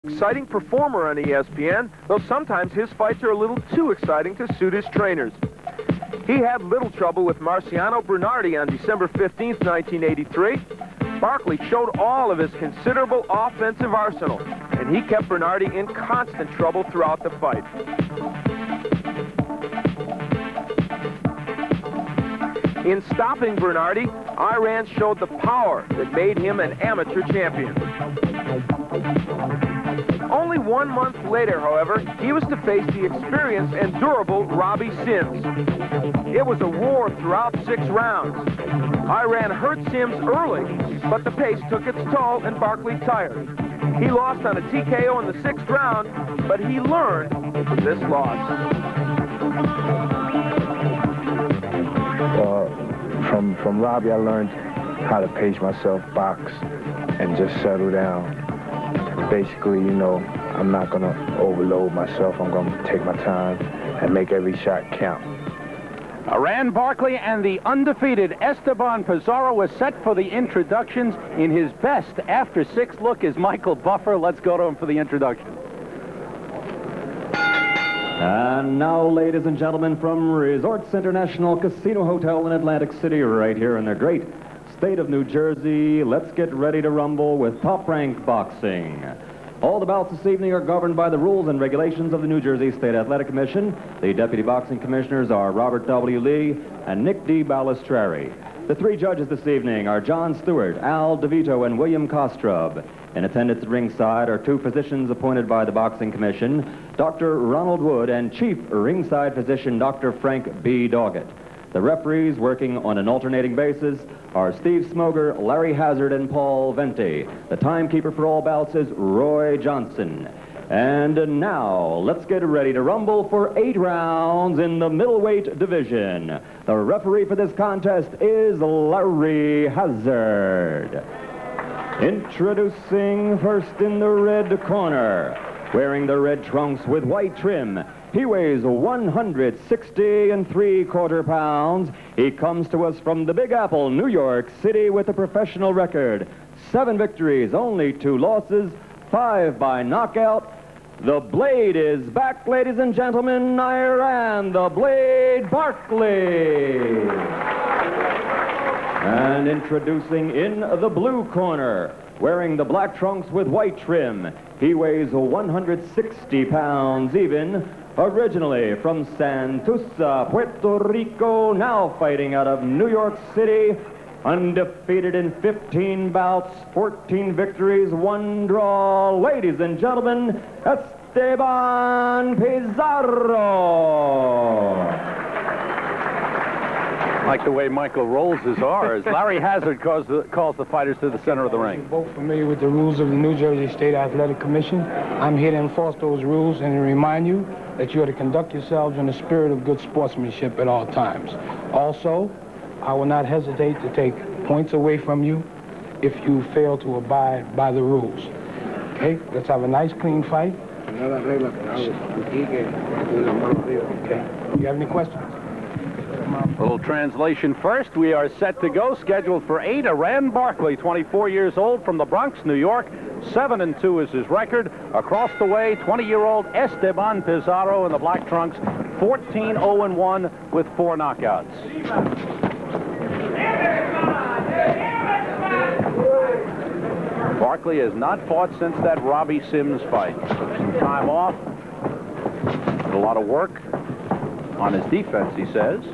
Exciting performer on ESPN, though sometimes his fights are a little too exciting to suit his trainers. He had little trouble with Marciano Bernardi on December 15th, 1983. Barkley showed all of his considerable offensive arsenal, and he kept Bernardi in constant trouble throughout the fight. In stopping Bernardi, Iran showed the power that made him an amateur champion. Only 1 month later, however, he was to face the experienced and durable Robbie Sims. It was a war throughout 6 rounds. Iran hurt Sims early, but the pace took its toll and Barkley tired. He lost on a TKO in the 6th round, but he learned from this loss. From Robbie, I learned how to pace myself, box, and just settle down. Basically, you know, I'm not going to overload myself. I'm going to take my time and make every shot count. Iran Barkley and the undefeated Esteban Pizzarro was set for the introductions. In his best after 6 look is Michael Buffer. Let's go to him for the introduction. And now, ladies and gentlemen, from Resorts International Casino Hotel in Atlantic City, right here in the great state of New Jersey, let's get ready to rumble with Top Rank Boxing. All the bouts this evening are governed by the rules and regulations of the New Jersey State Athletic Commission. The Deputy Boxing Commissioners are Robert W. Lee and Nick D. Balistrari. The 3 judges this evening are John Stewart, Al DeVito, and William Kostrub. In attendance at ringside are 2 physicians appointed by the Boxing Commission, Dr. Ronald Wood and Chief Ringside Physician Dr. Frank B. Doggett. The referees, working on an alternating basis, are Steve Smoger, Larry Hazard, and Paul Venti. The timekeeper for all bouts is Roy Johnson. And now, let's get ready to rumble for 8 rounds in the middleweight division. The referee for this contest is Larry Hazard. Introducing first in the red corner, wearing the red trunks with white trim. He weighs 160 3/4 pounds. He comes to us from the Big Apple, New York City, with a professional record. 7 victories, only 2 losses, 5 by knockout. The Blade is back, ladies and gentlemen. Iran, the Blade Barkley. And introducing in the blue corner, wearing the black trunks with white trim. He weighs 160 pounds even. Originally from Santurce, Puerto Rico, now fighting out of New York City. Undefeated in 15 bouts, 14 victories, 1 draw. Ladies and gentlemen, Esteban Pizzarro. I like the way Michael rolls his R's. Larry Hazard calls the fighters to the center of the ring. You're both familiar with the rules of the New Jersey State Athletic Commission. I'm here to enforce those rules and to remind you that you are to conduct yourselves in the spirit of good sportsmanship at all times. Also, I will not hesitate to take points away from you if you fail to abide by the rules. Okay, let's have a nice, clean fight. Okay, you have any questions? A little translation first. We are set to go, scheduled for 8. Iran Barkley, 24 years old, from the Bronx, New York. 7-2 is his record. Across the way, 20-year-old Esteban Pizzarro in the black trunks, 14-0-1 with 4 knockouts. Barkley has not fought since that Robbie Sims fight. Took some time off. Did a lot of work on his defense, he says.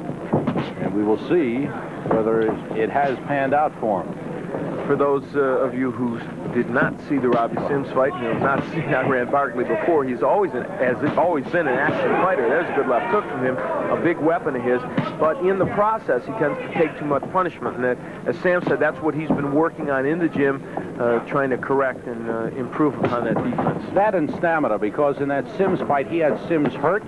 And we will see whether it has panned out for him. For those of you who did not see the Robbie Sims fight and have not seen Iran Barkley before, he's always been an action fighter. There's a good left hook from him, a big weapon of his. But in the process, he tends to take too much punishment. And that, as Sam said, that's what he's been working on in the gym, trying to correct and improve upon that defense. That and stamina, because in that Sims fight, he had Sims hurt.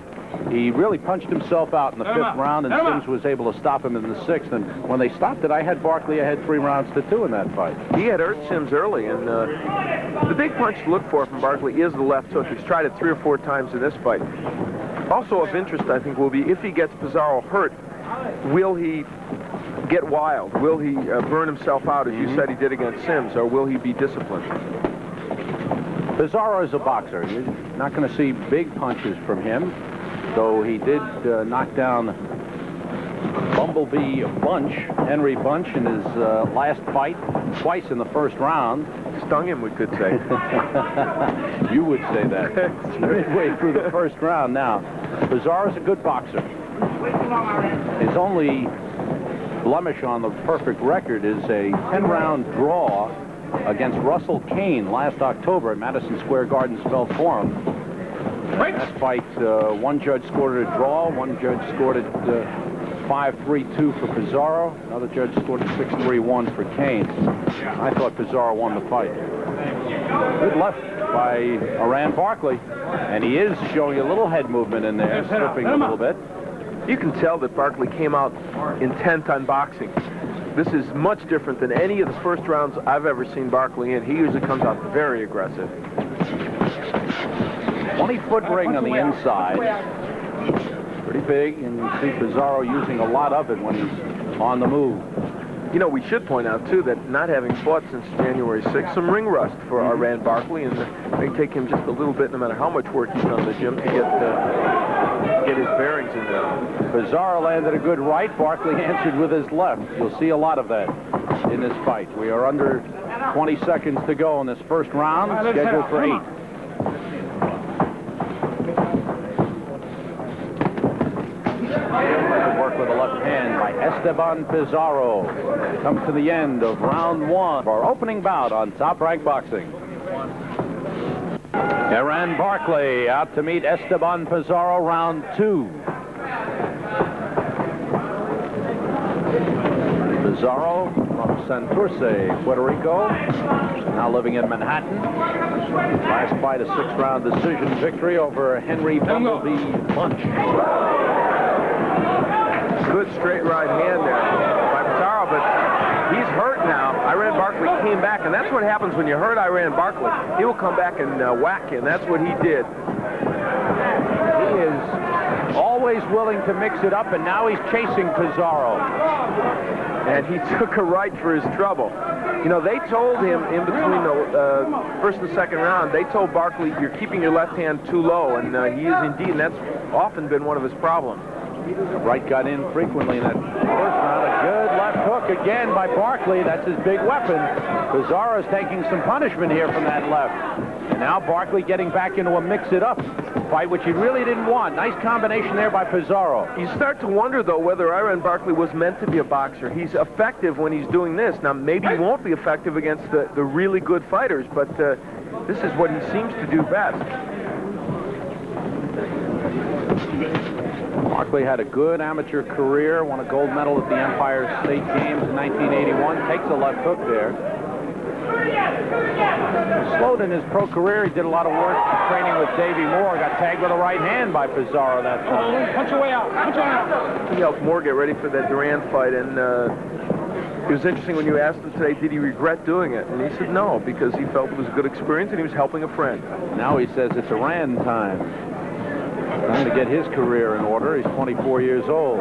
He really punched himself out in the 5th round, and Sims was able to stop him in the 6th. And when they stopped it, I had Barkley ahead 3 rounds to 2 in that fight. He had hurt Sims early, and the big punch to look for from Barkley is the left hook. He's tried it 3 or 4 times in this fight. Also of interest, I think, will be if he gets Pizzarro hurt, will he get wild? Will he burn himself out, as you said he did against Sims, or will he be disciplined? Pizzarro is a boxer. You're not going to see big punches from him, though he did knock down Bumblebee Bunch, Henry Bunch, in his last fight, twice in the first round. Stung him, we could say. You would say that. Midway through the first round now. Pizzarro's a good boxer. His only blemish on the perfect record is a 10-round draw against Russell Kane last October at Madison Square Garden Spell Forum. That fight, one judge scored it a draw, one judge scored it 5-3-2 for Pizzarro, another judge scored it 6-3-1 for Kane. I thought Pizzarro won the fight. Good left by Iran Barkley, and he is showing a little head movement in there, slipping a little bit. You can tell that Barkley came out intent on boxing. This is much different than any of the first rounds I've ever seen Barkley in. He usually comes out very aggressive. 20-foot ring on the inside. Pretty big, and you see Pizzarro using a lot of it when he's on the move. You know, we should point out, too, that not having fought since January 6th, some ring rust for Iran Barkley, and it may take him just a little bit, no matter how much work he's done in the gym, to get his bearings in there. Pizzarro landed a good right. Barkley answered with his left. You'll see a lot of that in this fight. We are under 20 seconds to go in this first round, scheduled for 8. Work with the left hand by Esteban Pizzarro. Comes to the end of round 1 of our opening bout on Top Rank Boxing. Iran Barkley out to meet Esteban Pizzarro, round 2. Pizzarro from Santurce, Puerto Rico, now living in Manhattan. Last fight, a 6-round decision victory over Henry Bumblebee Bunch. Good straight right hand there by Pizzarro, but he's hurt now. Iran Barkley came back, and that's what happens when you hurt Iran Barkley. He will come back and whack you, and that's what he did. He is always willing to mix it up, and now he's chasing Pizzarro. And he took a right for his trouble. You know, they told him in between the first and second round, they told Barkley, you're keeping your left hand too low, and he is indeed, and that's often been one of his problems. Right got in frequently in that first round. A good left hook again by Barkley. That's his big weapon. Pizzarro's taking some punishment here from that left. And now Barkley getting back into a mix-it-up fight, which he really didn't want. Nice combination there by Pizzarro. You start to wonder, though, whether Iran Barkley was meant to be a boxer. He's effective when he's doing this. Now, maybe he won't be effective against the really good fighters, but this is what he seems to do best. Barkley had a good amateur career, won a gold medal at the Empire State Games in 1981. Takes a left hook there. Slowed in his pro career. He did a lot of work training with Davey Moore. Got tagged with a right hand by Pizzarro that time. Punch your way out. Punch your way out. He helped Moore get ready for that Duran fight, and it was interesting when you asked him today, did he regret doing it? And he said no, because he felt it was a good experience and he was helping a friend. Now he says it's Iran time. Time to get his career in order. He's 24 years old.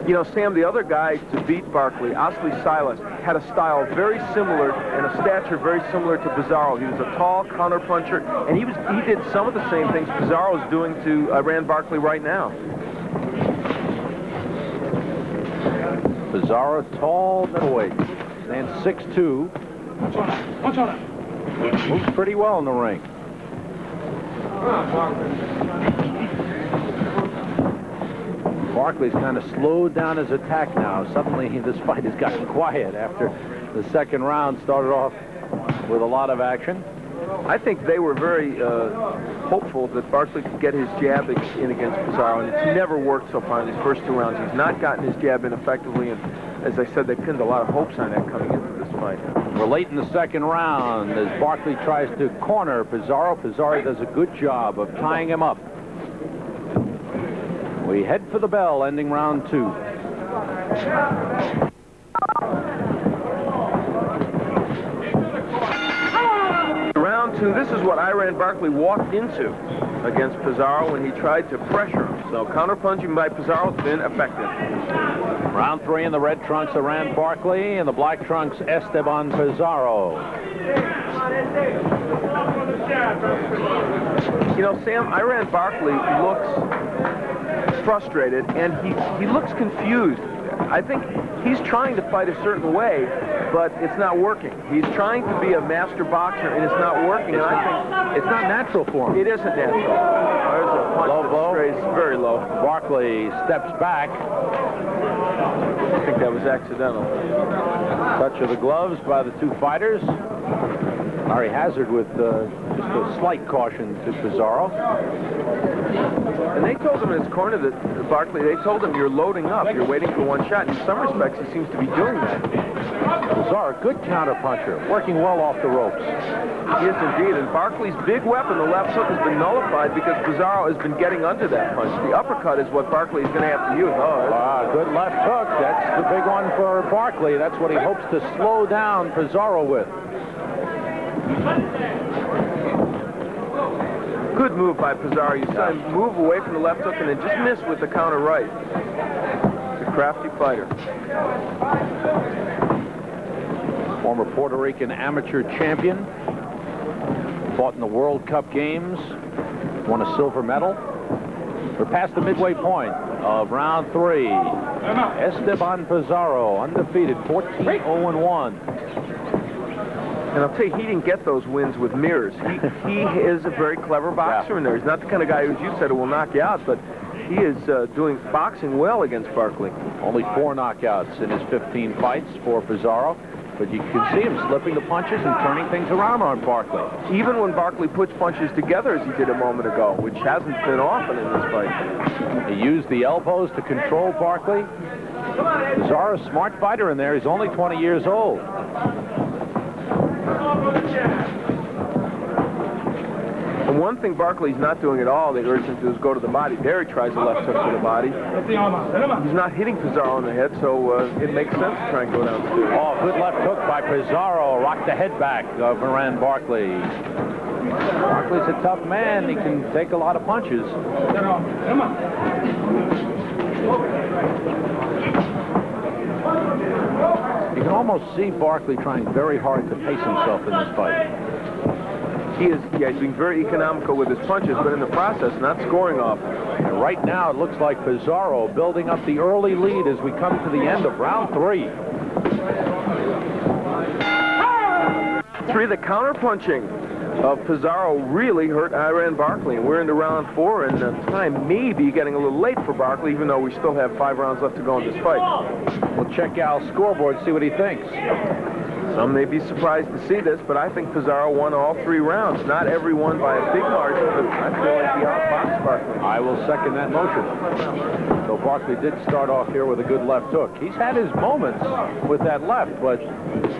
You know, Sam, the other guy to beat Barkley, Asli Silas, had a style very similar and a stature very similar to Pizzarro. He was a tall counterpuncher, and he did some of the same things Pizzarro is doing to Iran Barkley right now. Pizzarro, tall middleweight, stands 6'2". Punch on it. Moves pretty well in the ring. Barkley's kind of slowed down his attack now. Suddenly, this fight has gotten quiet after the second round started off with a lot of action. I think they were very hopeful that Barkley could get his jab in against Pizzarro, and it's never worked so far in these first 2 rounds. He's not gotten his jab in effectively, and as I said, they pinned a lot of hopes on that coming into this fight. We're late in the second round as Barkley tries to corner Pizzarro. Pizzarro does a good job of tying him up. We head for the bell, ending round 2. Round 2, this is what Iran Barkley walked into against Pizzarro when he tried to pressure him. So counterpunching by Pizzarro has been effective. Round 3 in the red trunks, Iran Barkley. In the black trunks, Esteban Pizzarro. You know, Sam, Iran Barkley looks frustrated, and he looks confused. I think he's trying to fight a certain way, but it's not working. He's trying to be a master boxer, and it's not working. And I think it's not natural for him. It isn't natural. There's a punch Low blow. that strays very low. Barkley steps back. I think that was accidental. Touch of the gloves by the two fighters. Larry Hazard with just a slight caution to Pizzarro. And they told him in his corner that Barkley, they told him, you're loading up, you're waiting for one shot. In some respects, he seems to be doing that. Pizzarro, good counterpuncher, working well off the ropes. He is indeed, and Barkley's big weapon, the left hook, has been nullified because Pizzarro has been getting under that punch. The uppercut is what Barkley is going to have to use. Good left hook. That's the big one for Barkley. That's what he hopes to slow down Pizzarro with. Good move by Pizzarro. You saw him move away from the left hook and then just miss with the counter right. He's a crafty fighter. Former Puerto Rican amateur champion. Fought in the World Cup games. Won a silver medal. We're past the midway point of round 3. Esteban Pizzarro, undefeated, 14-0-1. And I'll tell you, he didn't get those wins with mirrors. He is a very clever boxer in there. He's not the kind of guy, as you said, who will knock you out, but he is doing boxing well against Barkley. Only 4 knockouts in his 15 fights for Pizzarro, but you can see him slipping the punches and turning things around on Barkley. Even when Barkley puts punches together, as he did a moment ago, which hasn't been often in this fight. He used the elbows to control Barkley. Pizzarro, a smart fighter in there. He's only 20 years old. And one thing Barkley's not doing at all, they urge him to do, is go to the body. There he tries a left hook to the body. He's not hitting Pizzarro on the head, so it makes sense to try and go downstairs. Oh, good left hook by Pizzarro. Rocked the head back of Iran Barkley. Barkley's a tough man. He can take a lot of punches. You can almost see Barkley trying very hard to pace himself in this fight. He is, he's being very economical with his punches, but in the process, not scoring off. And right now, it looks like Pizzarro building up the early lead as we come to the end of round 3. The counter-punching of Pizzarro really hurt Iran Barkley, and we're into round 4, and time may be getting a little late for Barkley, even though we still have 5 rounds left to go in this fight. We'll check Al's scoreboard, see what he thinks. Some may be surprised to see this, but I think Pizzarro won all 3 rounds. Not every one by a big margin, but I feel like he outboxed Barkley. I will second that motion. So Barkley did start off here with a good left hook. He's had his moments with that left, but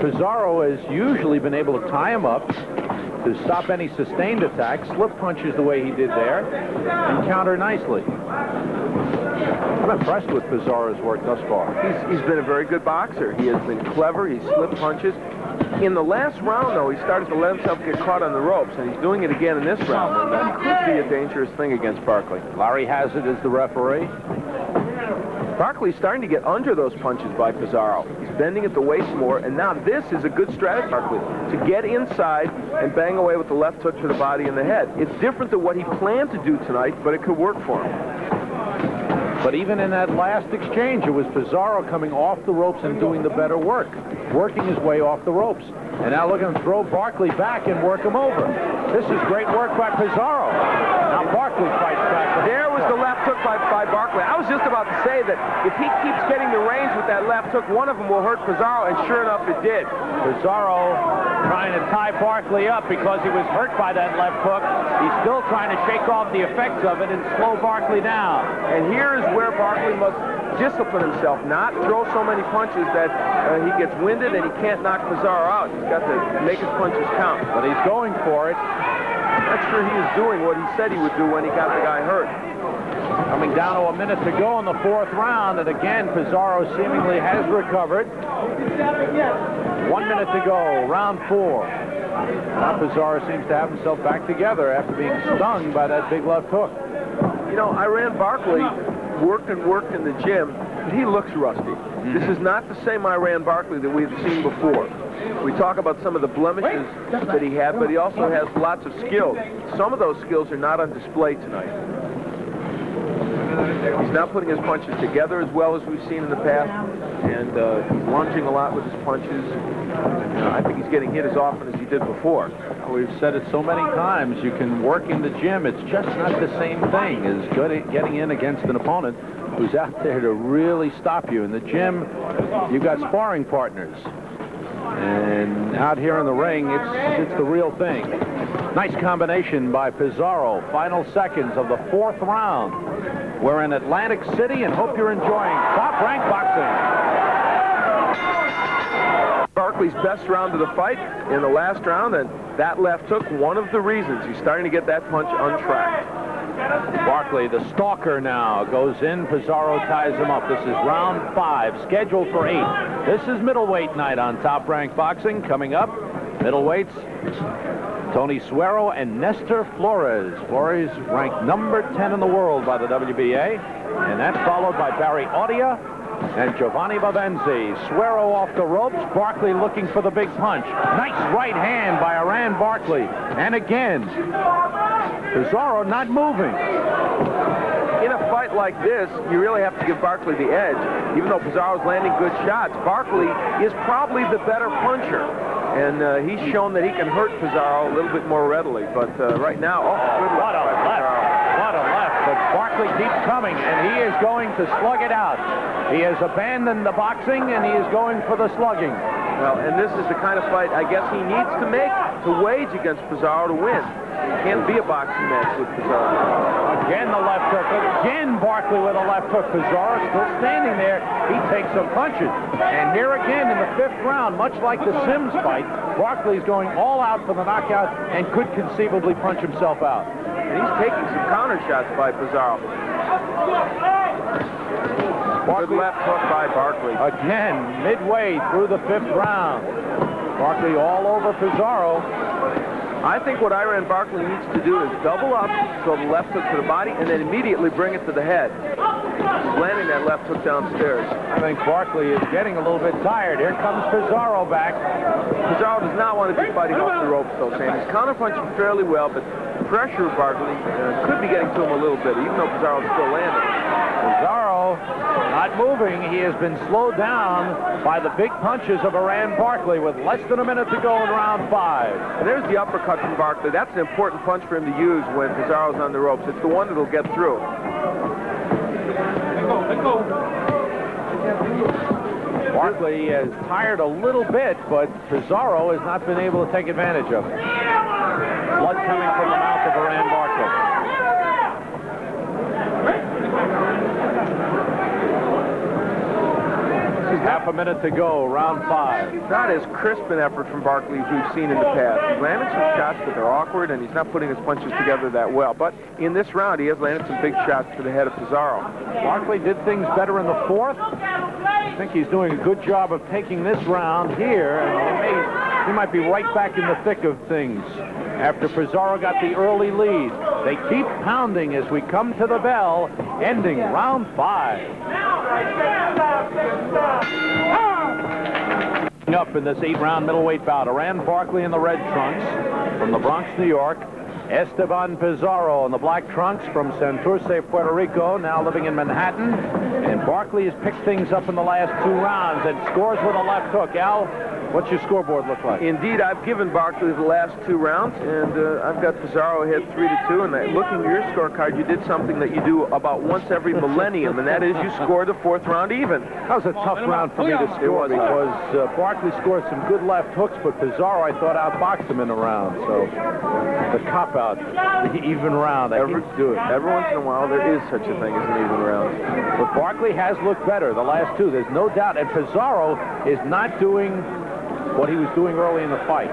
Pizzarro has usually been able to tie him up to stop any sustained attack, slip punches the way he did there, and counter nicely. I'm impressed with Pizzarro's work thus far. He's been a very good boxer. He has been clever. He slipped punches. In the last round, though, he started to let himself get caught on the ropes, and he's doing it again in this round. And that could be a dangerous thing against Barkley. Larry Hazard is the referee. Barkley's starting to get under those punches by Pizzarro. He's bending at the waist more, and now this is a good strategy, Barkley, to get inside and bang away with the left hook to the body and the head. It's different than what he planned to do tonight, but it could work for him. But even in that last exchange, it was Pizzarro coming off the ropes and doing the better work, working his way off the ropes. And now look at him throw Barkley back and work him over. This is great work by Pizzarro. Now Barkley fights back. There was the left hook by Barkley. I was just about to say that if he keeps getting the range with that left hook, one of them will hurt Pizzarro, and sure enough, it did. Pizzarro trying to tie Barkley up because he was hurt by that left hook. He's still trying to shake off the effects of it and slow Barkley down. And here's where Barkley must discipline himself, not throw so many punches that he gets winded and he can't knock Pizzarro out. He's got to make his punches count. But he's going for it. I'm not sure he is doing what he said he would do when he got the guy hurt. Coming down to a minute to go in the 4th round, and again, Pizzarro seemingly has recovered. 1 minute to go, round 4. Now Pizzarro seems to have himself back together after being stung by that big left hook. You know, Iran Barkley worked in the gym, but he looks rusty. This is not the same Iran Barkley that we've seen before. We talk about some of the blemishes that he had, but he also has lots of skills. Some of those skills are not on display tonight. He's not putting his punches together as well as we've seen in the past, and he's lunging a lot with his punches. I think he's getting hit as often as he did before. We've said it so many times, you can work in the gym. It's just not the same thing as getting in against an opponent who's out there to really stop you. In the gym, you've got sparring partners. And out here in the ring, it's the real thing. Nice combination by Pizzarro. Final seconds of the 4th round. We're in Atlantic City and hope you're enjoying Top Rank Boxing. Barkley's best round of the fight in the last round, and that left hook, one of the reasons he's starting to get that punch untracked. Barkley, the stalker now, goes in. Pizzarro ties him up. This is round 5, scheduled for 8. This is middleweight night on Top Rank Boxing. Coming up, middleweights, Tony Suero and Nestor Flores. Flores ranked number 10 in the world by the WBA. And that's followed by Barry Audia and Giovanni Bavenzi. Suero off the ropes. Barkley looking for the big punch. Nice right hand by Iran Barkley. And again, Pizzarro not moving. In a fight like this, you really have to give Barkley the edge. Even though Pizzarro's landing good shots, Barkley is probably the better puncher. And he's shown that he can hurt Pizzarro a little bit more readily. But right now, good what a left. What a left. But Barkley keeps coming, and he is going to slug it out. He has abandoned the boxing, and he is going for the slugging. Well, and this is the kind of fight I guess he needs to make to wage against Pizzarro to win. It can't be a boxing match with Pizzarro. Again the left hook. Again Barkley with a left hook. Pizzarro still standing there. He takes some punches. And here again in the 5th round, much like the Sims fight, Barkley's going all out for the knockout and could conceivably punch himself out. And he's taking some counter shots by Pizzarro. Good left hook by Barkley. Again, midway through the 5th round. Barkley all over Pizzarro. I think what Iran Barkley needs to do is double up, throw the left hook to the body, and then immediately bring it to the head. He's landing that left hook downstairs. I think Barkley is getting a little bit tired. Here comes Pizzarro back. Pizzarro does not want to be fighting off the ropes, though, Sam. He's counterpunching fairly well, but the pressure of Barkley could be getting to him a little bit, even though Pizzarro's still landing. Pizzarro not moving. He has been slowed down by the big punches of Iran Barkley with less than a minute to go in round 5. And there's the uppercut from Barkley. That's an important punch for him to use when Pizzarro's on the ropes. It's the one that'll get through. Barkley is tired a little bit, but Pizzarro has not been able to take advantage of it. Blood coming from the mouth of Iran Barkley. Half a minute to go, round 5. Not as crisp an effort from Barkley as we've seen in the past. He's landed some shots, but they're awkward, and he's not putting his punches together that well. But in this round, he has landed some big shots to the head of Pizzarro. Barkley did things better in the 4th. I think he's doing a good job of taking this round here, and he might be right back in the thick of things after Pizzarro got the early lead. They keep pounding as we come to the bell, ending round 5. Up in this 8-round middleweight bout, Iran Barkley in the red trunks from the Bronx, New York. Esteban Pizzarro in the black trunks from Santurce, Puerto Rico, now living in Manhattan. And Barkley has picked things up in the last 2 rounds and scores with a left hook. Al, what's your scoreboard look like? Indeed, I've given Barkley the last 2 rounds, and I've got Pizzarro ahead 3-2. And looking at your scorecard, you did something that you do about once every millennium, and that is you score the 4th round even. That was a tough round for me to score because Barkley scored some good left hooks, but Pizzarro, I thought, outboxed him in the round. So the cop-out, the even round, I hate to do it. Every once in a while, there is such a thing as an even round. But Barkley has looked better the last 2, there's no doubt. And Pizzarro is not doing what he was doing early in the fight.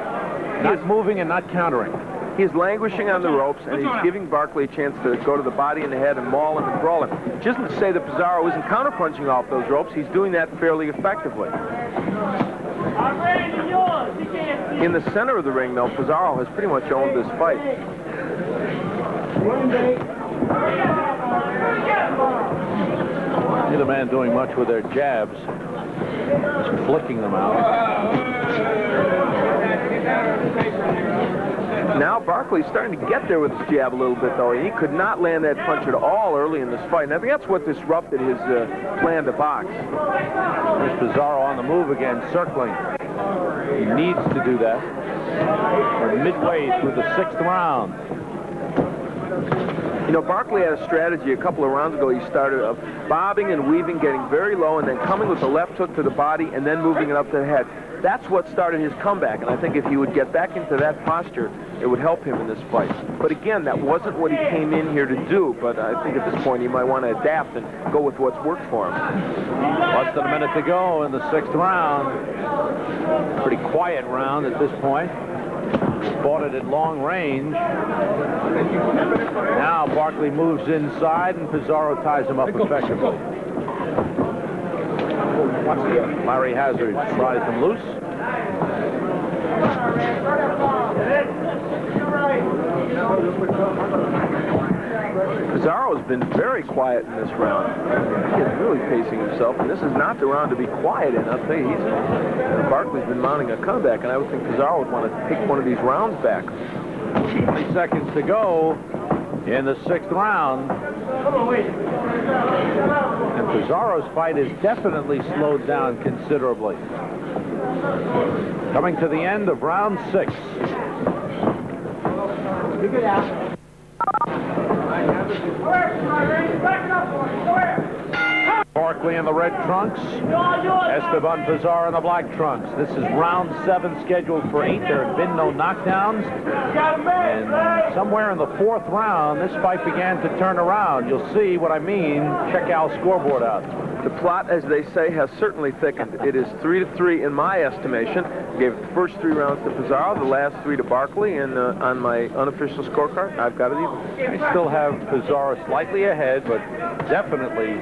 Not moving and not countering. He's languishing on the ropes, and he's giving Barkley a chance to go to the body and the head and maul him and brawl him. Which isn't to say that Pizzarro isn't counterpunching off those ropes. He's doing that fairly effectively. In the center of the ring, though, Pizzarro has pretty much owned this fight. Neither man doing much with their jabs. Just flicking them out. Now Barkley's starting to get there with his jab a little bit, though. He could not land that punch at all early in this fight. And I think that's what disrupted his plan to box. There's Pizzarro on the move again, circling. He needs to do that. We're midway through the 6th round. You know, Barkley had a strategy a couple of rounds ago. He started bobbing and weaving, getting very low, and then coming with the left hook to the body and then moving it up to the head. That's what started his comeback, and I think if he would get back into that posture, it would help him in this fight. But again, that wasn't what he came in here to do, but I think at this point he might want to adapt and go with what's worked for him. Less than a minute to go in the 6th round. Pretty quiet round at this point. Fought it at long range. Now Barkley moves inside and Pizzarro ties him up effectively. Larry Hazard tries him loose. Pizzarro has been very quiet in this round. He is really pacing himself, and this is not the round to be quiet in. I'll tell you, Barkley's been mounting a comeback, and I would think Pizzarro would want to take one of these rounds back. 20 seconds to go in the 6th round. And Pizzarro's fight is definitely slowed down considerably. Coming to the end of round 6. Barkley in the red trunks, Esteban Pizzarro in the black trunks. This is round 7, scheduled for 8. There have been no knockdowns. And somewhere in the 4th round, this fight began to turn around. You'll see what I mean. Check Al's scoreboard out. The plot, as they say, has certainly thickened. It is 3-3 in my estimation. Gave the first 3 rounds to Pizzarro, the last 3 to Barkley, and on my unofficial scorecard, I've got it even. I still have Pizzarro slightly ahead, but definitely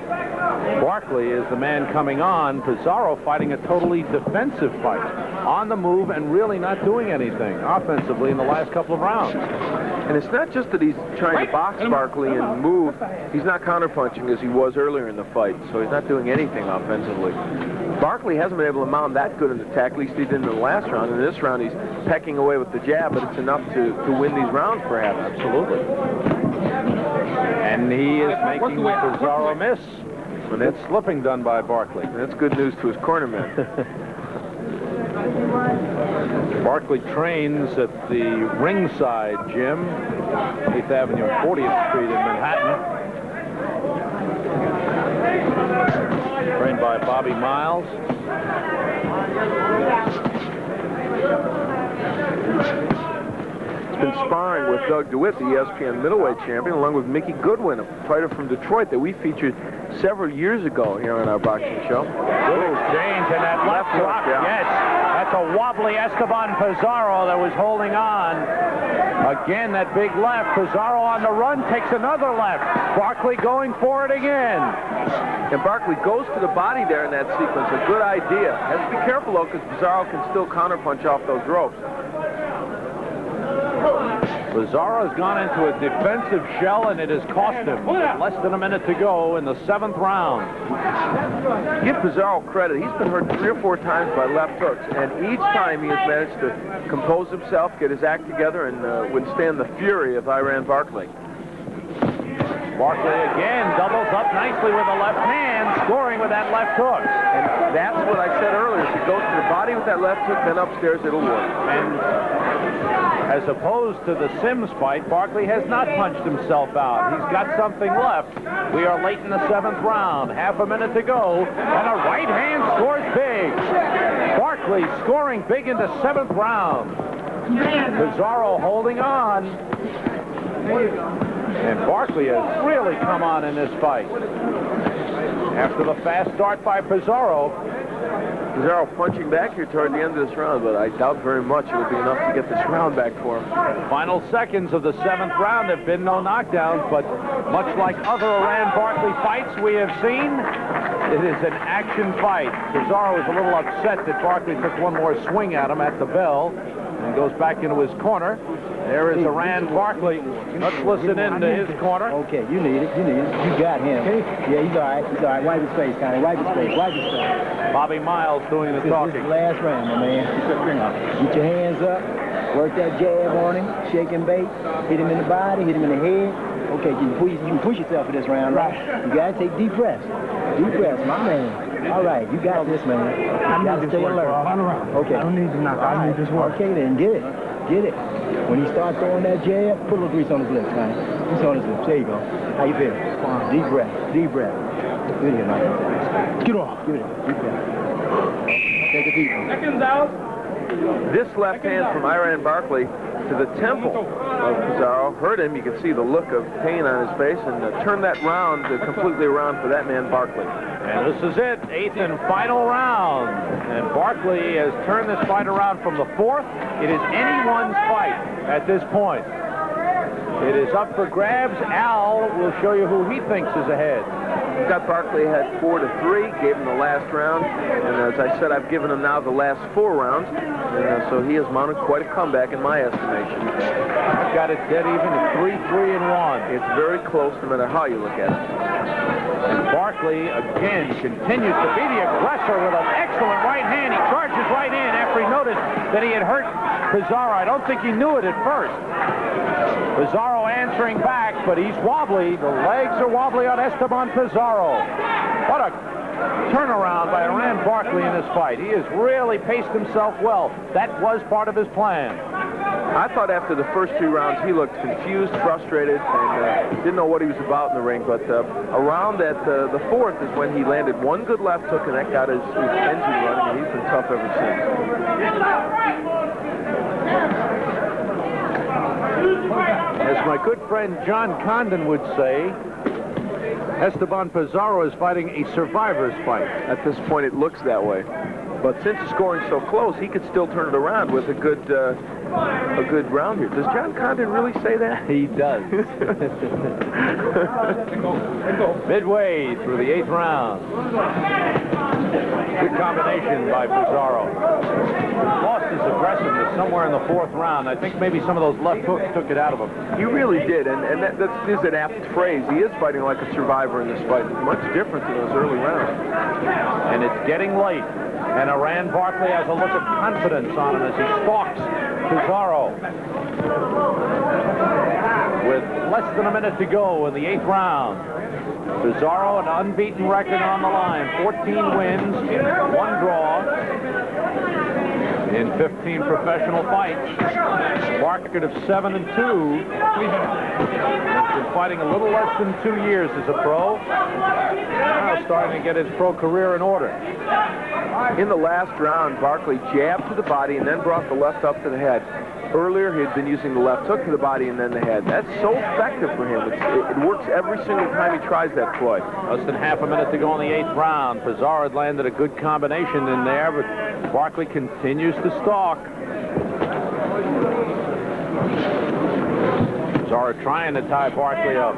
Barkley is the man coming on. Pizzarro fighting a totally defensive fight, on the move and really not doing anything offensively in the last couple of rounds. And it's not just that he's trying to box Barkley and move. He's not counterpunching as he was earlier in the fight, so he's not doing anything offensively. Barkley hasn't been able to mount that good an attack, at least he did in the last round. In this round, he's pecking away with the jab, but it's enough to win these rounds, perhaps. Absolutely. And he is making Pizzarro miss. But that's slipping done by Barkley. That's good news to his cornerman. Barkley trains at the Ringside Gym, 8th Avenue and 40th Street in Manhattan. Trained by Bobby Miles. He's been sparring with Doug DeWitt, the ESPN middleweight champion, along with Mickey Goodwin, a fighter from Detroit that we featured several years ago here on our boxing show. Good exchange, and that left hook, yes. That's a wobbly Esteban Pizzarro that was holding on. Again, that big left. Pizzarro on the run, takes another left. Barkley going for it again. And Barkley goes to the body there in that sequence. A good idea. Has to be careful, though, because Pizzarro can still counterpunch off those ropes. Pizzarro has gone into a defensive shell, and it has cost him. Less than a minute to go in the 7th round. Give Pizzarro credit. He's been hurt 3 or 4 times by left hooks, and each time he has managed to compose himself, get his act together, and withstand the fury of Iran Barkley. Barkley again doubles up nicely with the left hand, scoring with that left hook. And that's what I said earlier. If he goes to the body with that left hook, then upstairs it'll work. And as opposed to the Sims fight, Barkley has not punched himself out. He's got something left. We are late in the 7th round. Half a minute to go. And a right hand scores big. Barkley scoring big in the 7th round. Pizzarro holding on. And Barkley has really come on in this fight. After the fast start by Pizzarro. Pizzarro punching back here toward the end of this round, but I doubt very much it will be enough to get this round back for him. Final seconds of the 7th round. There have been no knockdowns, but much like other Iran Barkley fights we have seen, it is an action fight. Pizzarro was a little upset that Barkley took one more swing at him at the bell. and goes back into his corner. There is Iran Barkley. Let's listen in to his corner. Okay, you need it. You got him. Yeah, he's all right. He's all right. Wipe his face, Connie. Wipe his face. Bobby Miles doing the talking. This is the last round, my man. Get your hands up. Work that jab on him. Shake and bait. Hit him in the body. Hit him in the head. Okay, you can push yourself for this round, right? You got to take deep breaths. Deep breaths, my man. All right, you got this, man. You got to stay alert. Okay. I don't need to knock. I need this work. Okay, then get it. When he starts throwing that jab, put a little grease on his lips, man. Grease on his lips. There you go. How you feel? Deep breath. Good here, man. Get off. Give it up. Deep breath. Take a deep one. Seconds out. This left hand from Iran Barkley to the temple of Pizzarro hurt him. You can see the look of pain on his face, and turned that round completely around for that man Barkley. And this is it, 8th and final round. And Barkley has turned this fight around from the 4th. It is anyone's fight at this point. It is up for grabs. Al will show you who he thinks is ahead. Scott Barkley had 4-3, gave him the last round, and as I said, I've given him now the last 4 rounds, and so he has mounted quite a comeback in my estimation. I've got it dead even at 3-3-1. It's very close no matter how you look at it. And Barkley again continues to be the aggressor with an excellent right hand. He charges right in after he noticed that he had hurt Pizzarro. I don't think he knew it at first. Pizzarro answering back, but he's wobbly. The legs are wobbly on Esteban Pizzarro. What a turnaround by Iran Barkley in this fight. He has really paced himself well. That was part of his plan. I thought after the first 2 rounds he looked confused, frustrated, and didn't know what he was about in the ring. But around at the 4th is when he landed one good left hook, and that got his engine running, and he's been tough ever since. As my good friend John Condon would say, Esteban Pizzarro is fighting a survivor's fight. At this point, it looks that way. But since the scoring's so close, he could still turn it around with a good round here. Does John Condon really say that? He does. Midway through the 8th round. Good combination by Pizzarro. Lost his aggressiveness somewhere in the 4th round. I think maybe some of those left hooks took it out of him. He really did, and that is an apt phrase. He is fighting like a survivor in this fight. Much different than those early rounds. And it's getting late. And Iran Barkley has a look of confidence on him as he stalks Pizzarro. With less than a minute to go in the 8th round. Pizzarro, an unbeaten record on the line. 14 wins, 1 draw in 15 professional fights. Record of 7-2. He's been fighting a little less than 2 years as a pro. Now starting to get his pro career in order. In the last round, Barkley jabbed to the body and then brought the left up to the head. Earlier, he had been using the left hook to the body and then the head. That's so effective for him. It works every single time he tries that ploy. Less than half a minute to go in the 8th round. Pizzarro had landed a good combination in there, but Barkley continues to stalk. Pizzarro trying to tie Barkley up.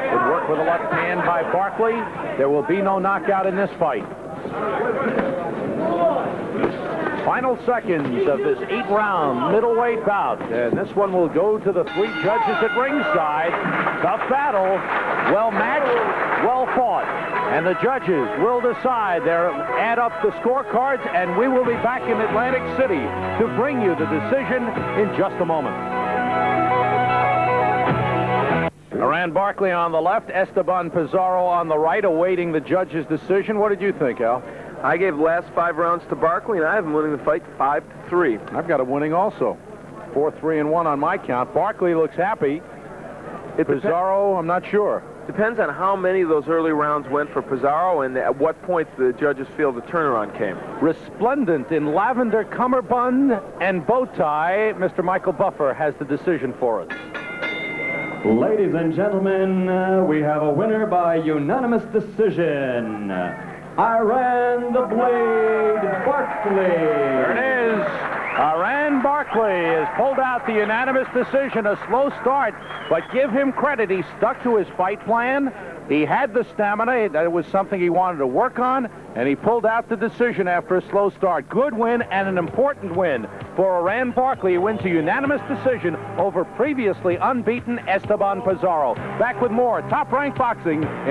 Good work with the left hand by Barkley. There will be no knockout in this fight. Final seconds of this 8-round middleweight bout. And this one will go to the 3 judges at ringside. Tough battle. Well matched, well fought. And the judges will decide. They'll add up the scorecards, and we will be back in Atlantic City to bring you the decision in just a moment. Iran Barkley on the left, Esteban Pizzarro on the right, awaiting the judge's decision. What did you think, Al? I gave the last 5 rounds to Barkley, and I have him winning the fight 5-3. I've got him winning also. 4-3-1 on my count. Barkley looks happy. Pizzarro, I'm not sure. Depends on how many of those early rounds went for Pizzarro and at what point the judges feel the turnaround came. Resplendent in lavender cummerbund and bow tie, Mr. Michael Buffer has the decision for us. Ladies and gentlemen, we have a winner by unanimous decision. Iran the Blade Barkley. There it is. Rand Barkley has pulled out the unanimous decision, a slow start, but give him credit. He stuck to his fight plan. He had the stamina. That was something he wanted to work on, and he pulled out the decision after a slow start. Good win and an important win for Rand Barkley, who wins a unanimous decision over previously unbeaten Esteban Pizzarro. Back with more Top Rank Boxing.